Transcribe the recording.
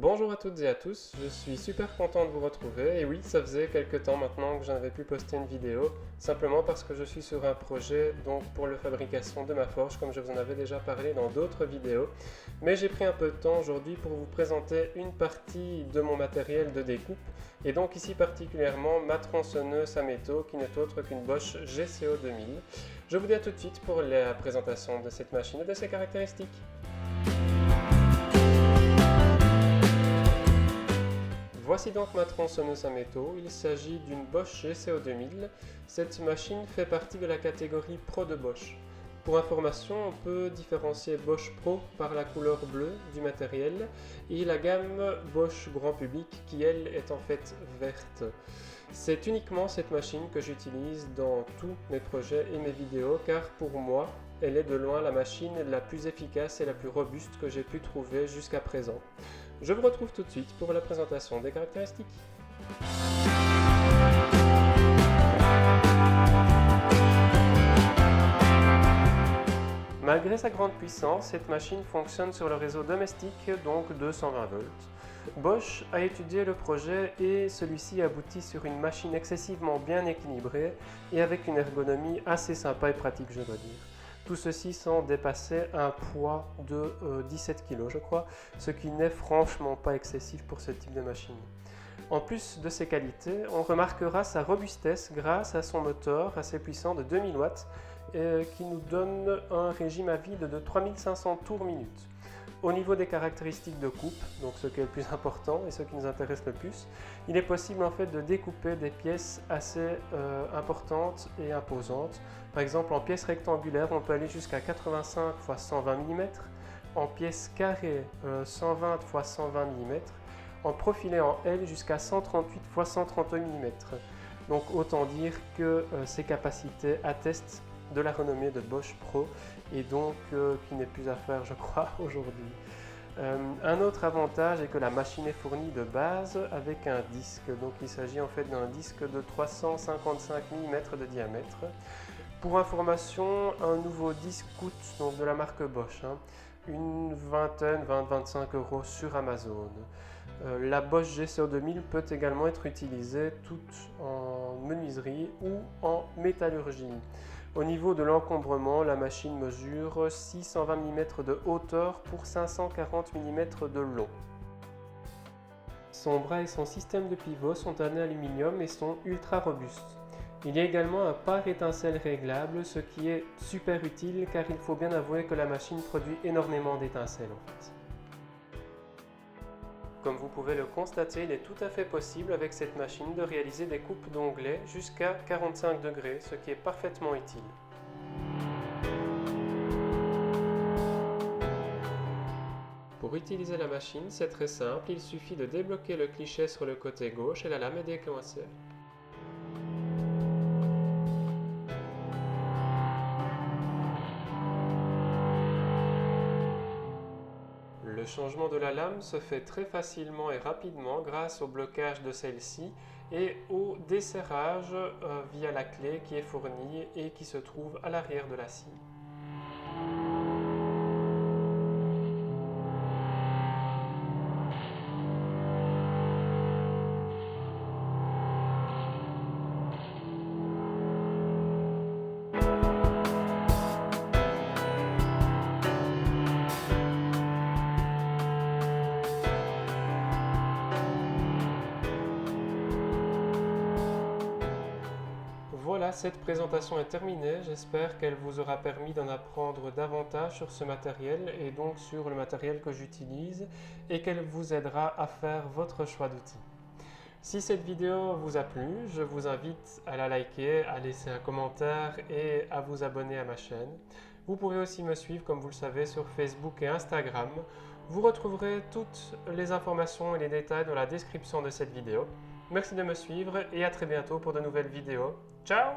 Bonjour à toutes et à tous, je suis super content de vous retrouver et oui, ça faisait quelques temps maintenant que je n'avais pu poster une vidéo, simplement parce que je suis sur un projet donc pour la fabrication de ma forge, comme je vous en avais déjà parlé dans d'autres vidéos. Mais j'ai pris un peu de temps aujourd'hui pour vous présenter une partie de mon matériel de découpe, et donc ici particulièrement ma tronçonneuse à métaux qui n'est autre qu'une Bosch GCO 2000. Je vous dis à tout de suite pour la présentation de cette machine et de ses caractéristiques. Voici donc ma tronçonneuse à métaux, il s'agit d'une Bosch GCO 2000. Cette machine fait partie de la catégorie Pro de Bosch. Pour information, on peut différencier Bosch Pro par la couleur bleue du matériel et la gamme Bosch Grand Public qui elle est en fait verte. C'est uniquement cette machine que j'utilise dans tous mes projets et mes vidéos car pour moi, elle est de loin la machine la plus efficace et la plus robuste que j'ai pu trouver jusqu'à présent. Je vous retrouve tout de suite pour la présentation des caractéristiques. Malgré sa grande puissance, cette machine fonctionne sur le réseau domestique, donc 220 volts. Bosch a étudié le projet et celui-ci aboutit sur une machine excessivement bien équilibrée et avec une ergonomie assez sympa et pratique, je dois dire. Tout ceci sans dépasser un poids de 17 kg, je crois, ce qui n'est franchement pas excessif pour ce type de machine. En plus de ses qualités, on remarquera sa robustesse grâce à son moteur assez puissant de 2000 watts qui nous donne un régime à vide de 3500 tours minute. Au niveau des caractéristiques de coupe, donc ce qui est le plus important et ce qui nous intéresse le plus, il est possible en fait de découper des pièces assez importantes et imposantes. Par exemple, en pièces rectangulaires, on peut aller jusqu'à 85 x 120 mm, en pièces carrées 120 x 120 mm, en profilé en L jusqu'à 138 x 138 mm. Donc autant dire que ces capacités attestent de la renommée de Bosch Pro et donc qui n'est plus à faire, je crois, aujourd'hui. Un autre avantage est que la machine est fournie de base avec un disque, donc il s'agit en fait d'un disque de 355 mm de diamètre. Pour information, un nouveau disque coûte donc de la marque Bosch une vingtaine, 20-25 € sur Amazon. La Bosch GCO 2000 peut également être utilisée toute en menuiserie ou en métallurgie. Au niveau de l'encombrement, la machine mesure 620 mm de hauteur pour 540 mm de long. Son bras et son système de pivot sont en aluminium et sont ultra robustes. Il y a également un pare étincelle réglable, ce qui est super utile car il faut bien avouer que la machine produit énormément d'étincelles en fait. Comme vous pouvez le constater, il est tout à fait possible avec cette machine de réaliser des coupes d'onglets jusqu'à 45 degrés, ce qui est parfaitement utile. Pour utiliser la machine, c'est très simple, il suffit de débloquer le cliché sur le côté gauche et la lame est décoincée. Le changement de la lame se fait très facilement et rapidement grâce au blocage de celle-ci et au desserrage via la clé qui est fournie et qui se trouve à l'arrière de la scie. Voilà, cette présentation est terminée. J'espère qu'elle vous aura permis d'en apprendre davantage sur ce matériel et donc sur le matériel que j'utilise et qu'elle vous aidera à faire votre choix d'outils. Si cette vidéo vous a plu, je vous invite à la liker, à laisser un commentaire et à vous abonner à ma chaîne. Vous pouvez aussi me suivre, comme vous le savez, sur Facebook et Instagram. Vous retrouverez toutes les informations et les détails dans la description de cette vidéo. Merci de me suivre et à très bientôt pour de nouvelles vidéos. Ciao!